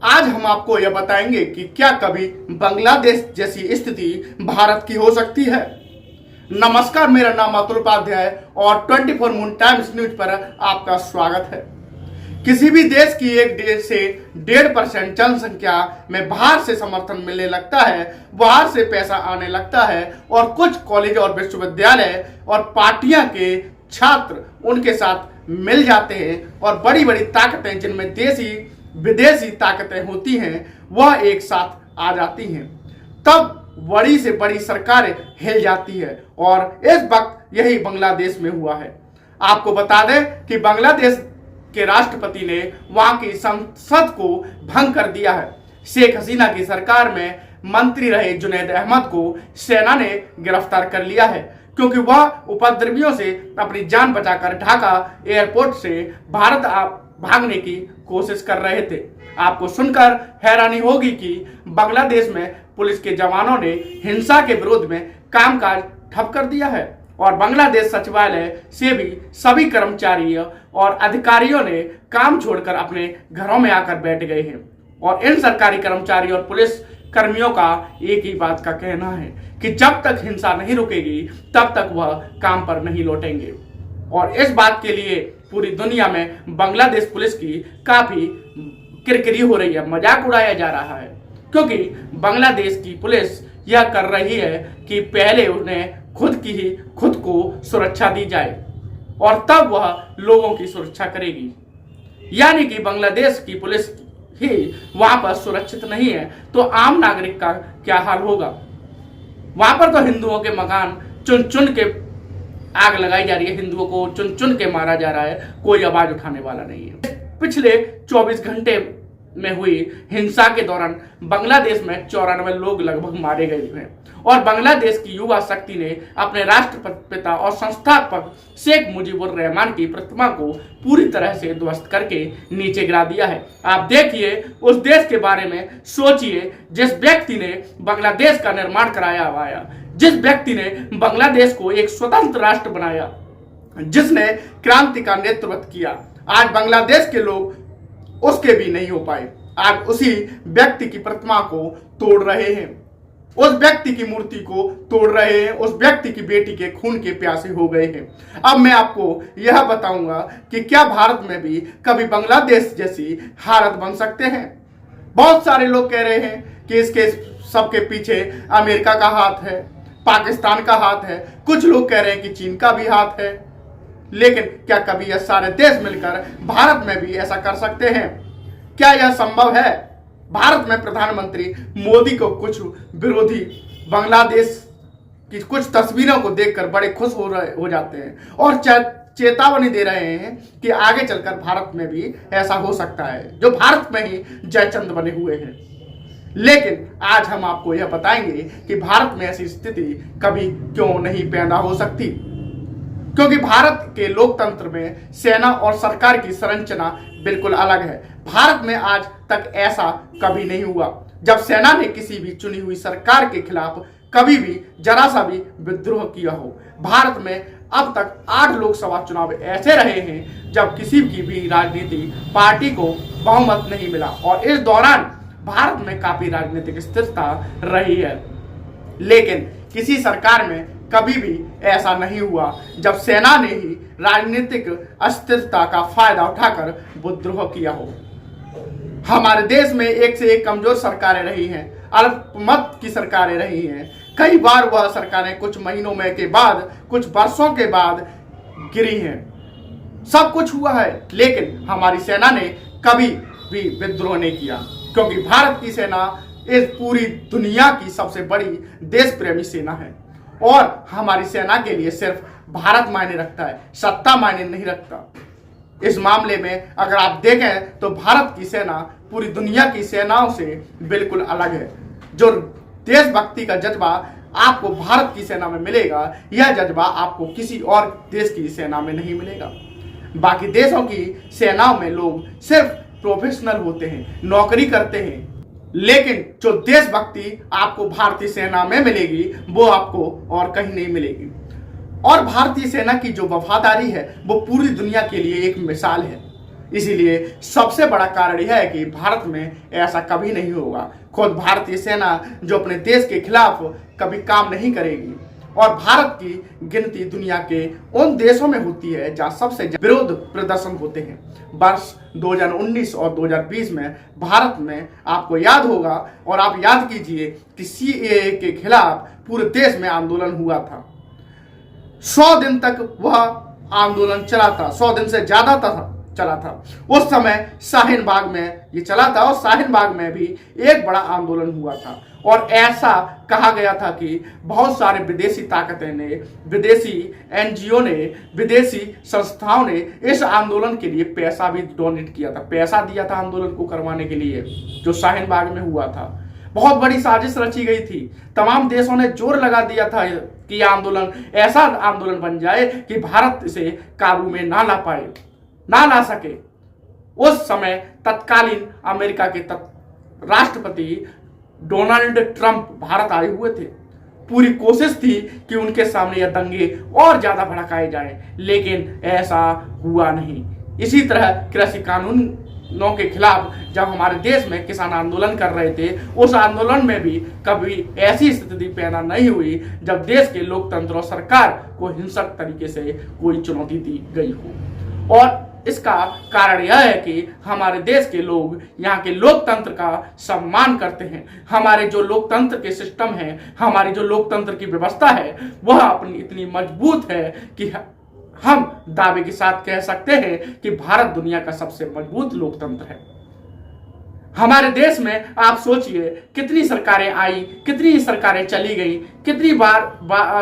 आज हम आपको यह बताएंगे कि क्या कभी बांग्लादेश जैसी स्थिति भारत की हो सकती है। नमस्कार, मेरा नाम अतुल उपाध्याय और 24 मून टाइम्स न्यूज पर आपका स्वागत है। किसी भी देश की 1 से 1.5% जनसंख्या में बाहर से समर्थन मिलने लगता है, बाहर से पैसा आने लगता है और कुछ कॉलेज और विश्वविद्यालय और पार्टियां के छात्र उनके साथ मिल जाते हैं और बड़ी बड़ी ताकतें जिनमें देशी विदेशी ताकतें होती हैं वह एक साथ आ जाती हैं, तब बड़ी से बड़ी सरकारें हिल जाती है और इस वक्त यही बांग्लादेश में हुआ है। आपको बता दें कि बांग्लादेश के राष्ट्रपति ने वहां की संसद को भंग कर दिया है। शेख हसीना की सरकार में मंत्री रहे जुनैद अहमद को सेना ने गिरफ्तार कर लिया है क्योंकि वह उपद्रवियों से अपनी जान बचाकर ढाका एयरपोर्ट से भारत भागने की कोशिश कर रहे थे। आपको सुनकर हैरानी होगी कि बांग्लादेश में पुलिस के जवानों ने हिंसा के विरोध में कामकाज ठप कर दिया है और बांग्लादेश सचिवालय से भी सभी कर्मचारी और अधिकारियों ने काम छोड़कर अपने घरों में आकर बैठ गए हैं और इन सरकारी कर्मचारी और पुलिस कर्मियों का एक ही बात का कहना है कि जब तक हिंसा नहीं रुकेगी तब तक वह काम पर नहीं लौटेंगे। और इस बात के लिए पूरी दुनिया में बांग्लादेश पुलिस की काफी किरकिरी हो रही है, मजाक उड़ाया जा रहा है क्योंकि बांग्लादेश की पुलिस यह कर रही है कि पहले उन्हें खुद को सुरक्षा दी जाए और तब वह लोगों की सुरक्षा करेगी। यानी कि बांग्लादेश की पुलिस ही वहां पर सुरक्षित नहीं है तो आम नागरिक का क्या हाल होगा। वहां पर तो हिंदुओं के मकान चुन चुन के आग लगाई जा रही है, हिंदुओं को चुन चुन के मारा जा रहा है, कोई आवाज उठाने वाला नहीं है। पिछले 24 घंटे में हुई हिंसा के दौरान बांग्लादेश में 94 लोग लगभग मारे गए हैं और बांग्लादेश की युवा शक्ति ने अपने राष्ट्रपिता और संस्थापक शेख मुजीबुर रहमान की प्रतिमा को पूरी तरह से ध्वस्त करके नीचे गिरा दिया है। आप देखिए, उस देश के बारे में सोचिए जिस व्यक्ति ने बांग्लादेश का निर्माण कराया हुआ है, जिस व्यक्ति ने बांग्लादेश को एक स्वतंत्र राष्ट्र बनाया, जिसने क्रांति का नेतृत्व किया। आज बांग्लादेश के लोग उसके भी नहीं हो पाए। आज उसी व्यक्ति की प्रतिमा को तोड़ रहे हैं, उस व्यक्ति की मूर्ति को तोड़ रहे हैं, उस व्यक्ति की बेटी के खून के प्यासे हो गए हैं। अब मैं आपको यह बताऊंगा कि क्या भारत में भी कभी बांग्लादेश जैसी हालत बन सकते हैं। बहुत सारे लोग कह रहे हैं कि इसके सबके पीछे अमेरिका का हाथ है, पाकिस्तान का हाथ है, कुछ लोग कह रहे हैं कि चीन का भी हाथ है। लेकिन क्या कभी यह सारे देश मिलकर भारत में भी ऐसा कर सकते हैं? क्या यह संभव है? भारत में प्रधानमंत्री मोदी को कुछ विरोधी बांग्लादेश की कुछ तस्वीरों को देखकर बड़े खुश हो जाते हैं और चेतावनी दे रहे हैं कि आगे चलकर भारत में भी ऐसा हो सकता है, जो भारत में ही जयचंद बने हुए हैं। लेकिन आज हम आपको यह बताएंगे कि भारत में ऐसी स्थिति कभी क्यों नहीं पैदा हो सकती, क्योंकि भारत के लोकतंत्र में सेना और सरकार की संरचना बिल्कुल अलग है। भारत में आज तक ऐसा कभी नहीं हुआ जब सेना ने किसी भी चुनी हुई सरकार के खिलाफ कभी भी जरा सा भी विद्रोह किया हो। भारत में अब तक 8 लोकसभा चुनाव ऐसे रहे हैं जब किसी की भी राजनीतिक पार्टी को बहुमत नहीं मिला और इस दौरान भारत में काफी राजनीतिक स्थिरता रही है। लेकिन किसी सरकार में कभी भी ऐसा नहीं हुआ जब सेना ने ही राजनीतिक अस्थिरता का फायदा उठाकर विद्रोह किया हो। हमारे देश में एक से एक कमजोर सरकारें रही हैं, अल्पमत की सरकारें रही हैं। कई बार वह सरकारें कुछ महीनों में के बाद, कुछ वर्षों के बाद गिरी हैं। सब कुछ हुआ है, लेकिन हमारी सेना ने कभी भी विद्रोह नहीं किया क्योंकि भारत की सेना इस पूरी दुनिया की सबसे बड़ी देश प्रेमी सेना है और हमारी सेना के लिए सिर्फ भारत मायने रखता है, सत्ता मायने नहीं रखता। इस मामले में अगर आप देखें तो भारत की सेना पूरी दुनिया की सेनाओं से बिल्कुल अलग है। जो देशभक्ति का जज्बा आपको भारत की सेना में मिलेगा, यह जज्बा आपको किसी और देश की सेना में नहीं मिलेगा। बाकी देशों की सेनाओं में लोग सिर्फ प्रोफेशनल होते हैं, नौकरी करते हैं, लेकिन जो देशभक्ति आपको भारतीय सेना में मिलेगी वो आपको और कहीं नहीं मिलेगी। और भारतीय सेना की जो वफादारी है वो पूरी दुनिया के लिए एक मिसाल है। इसीलिए सबसे बड़ा कारण यह है कि भारत में ऐसा कभी नहीं होगा। खुद भारतीय सेना जो अपने देश के खिलाफ कभी काम नहीं करेगी, और भारत की गिनती दुनिया के उन देशों में होती है जहां सबसे विरोध प्रदर्शन होते हैं। वर्ष 2019 और 2020 में भारत में आपको याद होगा, और आप याद कीजिए कि सीएए के खिलाफ पूरे देश में आंदोलन हुआ था। 100 दिन तक वह आंदोलन चला था, 100 दिन से ज्यादा चला था। उस समय शाहीन बाग में ये चला था, और शाहीन बाग में भी एक बड़ा आंदोलन हुआ था। और ऐसा कहा गया था कि बहुत सारे विदेशी ताकतें ने, विदेशी एनजीओ ने, विदेशी संस्थाओं ने इस आंदोलन के लिए पैसा भी डोनेट किया था, पैसा दिया था आंदोलन को करवाने के लिए, जो शाहीन बाग में हुआ था। बहुत बड़ी साजिश रची गई थी। तमाम देशों ने जोर लगा दिया था कि यह आंदोलन ऐसा आंदोलन बन जाए कि भारत इसे काबू में ना ला सके। उस समय तत्कालीन अमेरिका के राष्ट्रपति डोनाल्ड ट्रंप भारत आए हुए थे। पूरी कोशिश थी कि उनके सामने यह दंगे और ज्यादा भड़काए जाएं, लेकिन ऐसा हुआ नहीं। इसी तरह कृषि कानूनों के खिलाफ जब हमारे देश में किसान आंदोलन कर रहे थे, उस आंदोलन में भी कभी ऐसी स्थिति पैदा नहीं हुई जब देश के लोकतंत्र और सरकार को हिंसक तरीके से कोई चुनौती दी गई हो। और इसका कारण यह है कि हमारे देश के लोग यहाँ के लोकतंत्र का सम्मान करते हैं। हमारे जो लोकतंत्र के सिस्टम है, हमारी जो लोकतंत्र की व्यवस्था है, वह अपनी इतनी मजबूत है कि हम दावे के साथ कह सकते हैं कि भारत दुनिया का सबसे मजबूत लोकतंत्र है। हमारे देश में आप सोचिए कितनी सरकारें आई, कितनी सरकारें चली गई, कितनी बार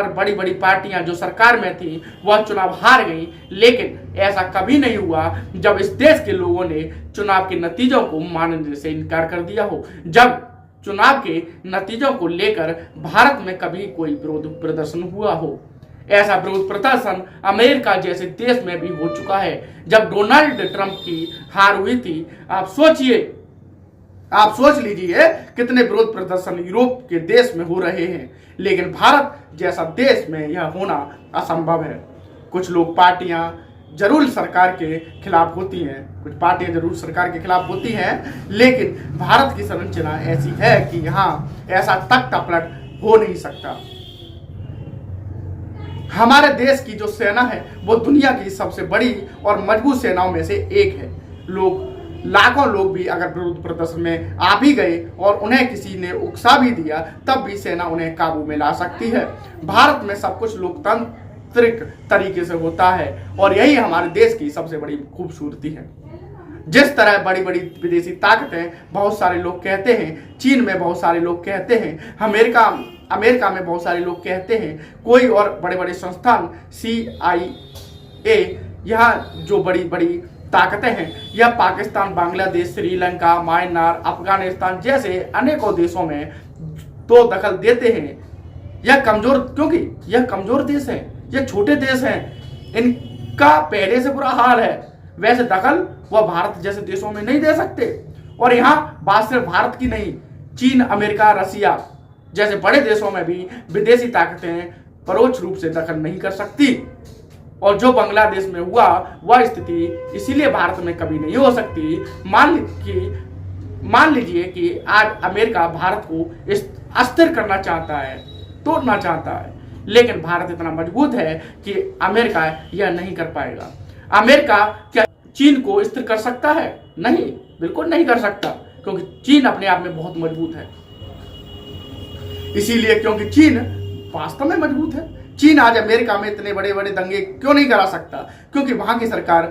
बड़ी बड़ी पार्टियां जो सरकार में थी वह चुनाव हार गई, लेकिन ऐसा कभी नहीं हुआ जब इस देश के लोगों ने चुनाव के नतीजों को मानने से इनकार कर दिया हो, जब चुनाव के नतीजों को लेकर भारत में कभी कोई विरोध प्रदर्शन हुआ हो। ऐसा विरोध प्रदर्शन अमेरिका जैसे देश में भी हो चुका है। जब डोनाल्ड ट्रंप की हार हुई थी, आप सोच लीजिए कितने विरोध प्रदर्शन यूरोप के देश में हो रहे हैं, लेकिन भारत जैसा देश में यह होना असंभव है। कुछ लोग पार्टियां जरूर सरकार के खिलाफ होती हैं, लेकिन भारत की संरचना ऐसी है कि यहाँ ऐसा तख्ता पलट हो नहीं सकता। हमारे देश की जो सेना है वो दुनिया की सबसे बड़ी और मजबूत सेनाओं में से एक है। लाखों लोग भी अगर विरोध प्रदर्शन में आ भी गए और उन्हें किसी ने उकसा भी दिया, तब भी सेना उन्हें काबू में ला सकती है। भारत में सब कुछ लोकतांत्रिक तरीके से होता है, और यही हमारे देश की सबसे बड़ी खूबसूरती है। जिस तरह बड़ी बड़ी विदेशी ताकतें बहुत सारे लोग कहते हैं, चीन में बहुत सारे लोग कहते हैं, अमेरिका में बहुत सारे लोग कहते हैं, कोई और बड़े बड़े संस्थान CIA, यहाँ जो बड़ी बड़ी ताकतें हैं, यह पाकिस्तान, बांग्लादेश, श्रीलंका, म्यांमार, अफगानिस्तान जैसे अनेकों देशों में तो दखल देते हैं। क्योंकि यह कमजोर देश है, यह छोटे देश हैं, इनका पहले से बुरा हाल है। वैसे दखल वह भारत जैसे देशों में नहीं दे सकते। और यहाँ बात सिर्फ भारत की नहीं, चीन, अमेरिका, रसिया जैसे बड़े देशों में भी विदेशी ताकतें परोक्ष रूप से दखल नहीं कर सकती। और जो बांग्लादेश में हुआ वह स्थिति इसीलिए भारत में कभी नहीं हो सकती। मान लीजिए कि आज अमेरिका भारत को अस्थिर करना चाहता है, तोड़ना चाहता है, लेकिन भारत इतना मजबूत है कि अमेरिका यह नहीं कर पाएगा। अमेरिका क्या चीन को स्थिर कर सकता है? नहीं, बिल्कुल नहीं कर सकता, क्योंकि चीन अपने आप में बहुत मजबूत है। इसीलिए क्योंकि चीन वास्तव में मजबूत है। चीन आज अमेरिका में इतने बड़े बड़े दंगे क्यों नहीं करा सकता? क्योंकि वहां की सरकार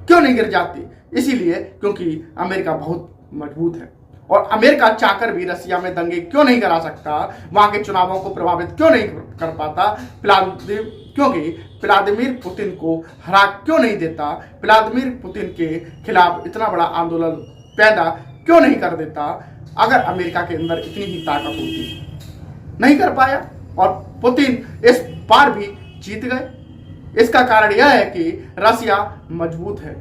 क्यों नहीं गिर जाती? इसीलिए क्योंकि अमेरिका बहुत मजबूत है। और अमेरिका चाहकर भी रसिया में दंगे क्यों नहीं करा सकता, वहां के चुनावों को प्रभावित क्यों नहीं कर पाता? क्योंकि व्लादिमीर पुतिन को हरा क्यों नहीं देता? व्लादिमीर पुतिन के खिलाफ इतना बड़ा आंदोलन पैदा क्यों नहीं कर देता? अगर अमेरिका के अंदर इतनी ही ताकत होती, नहीं कर पाया, और पुतिन इस बार भी जीत गए। इसका कारण यह है कि रसिया मजबूत है,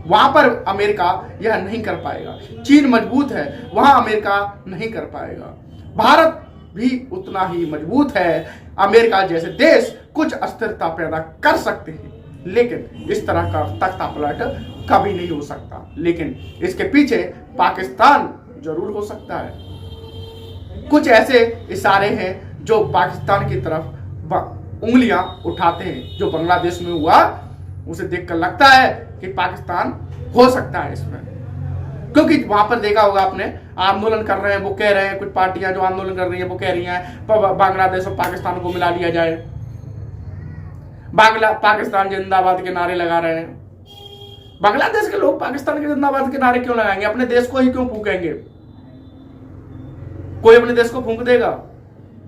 वहां पर अमेरिका यह नहीं कर पाएगा। चीन मजबूत है, वहां अमेरिका नहीं कर पाएगा। भारत भी उतना ही मजबूत है। अमेरिका जैसे देश कुछ अस्थिरता पैदा कर सकते हैं, लेकिन इस तरह का तख्ता पलट कभी नहीं हो सकता। लेकिन इसके पीछे पाकिस्तान जरूर हो सकता है। कुछ ऐसे इशारे हैं जो पाकिस्तान की तरफ उंगलियां उठाते हैं। जो बांग्लादेश में हुआ उसे देखकर लगता है कि पाकिस्तान हो सकता है इसमें, क्योंकि वहां पर देखा होगा आपने, आंदोलन कर रहे हैं, वो कह रहे हैं, कुछ पार्टियां जो आंदोलन कर रही हैं वो कह रही हैं बांग्लादेश और पाकिस्तान को मिला लिया जाए। पाकिस्तान जिंदाबाद के नारे लगा रहे हैं। बांग्लादेश के लोग पाकिस्तान के जिंदाबाद के नारे क्यों लगाएंगे? अपने देश को ही क्यों फूकेंगे? कोई अपने देश को फूंक देगा?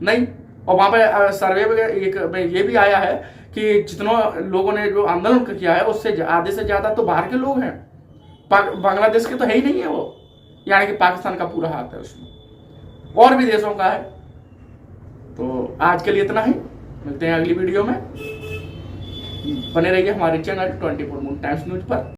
नहीं। और वहां पर सर्वे में ये भी आया है कि जितनों लोगों ने जो आंदोलन किया है उससे आधे से ज्यादा तो बाहर के लोग हैं, बांग्लादेश के तो है ही नहीं है वो, यानी कि पाकिस्तान का पूरा हाथ है उसमें, और भी देशों का है। तो आज के लिए इतना ही, मिलते हैं अगली वीडियो में। बने रहिए हमारे चैनल 24 मून टाइम्स न्यूज पर।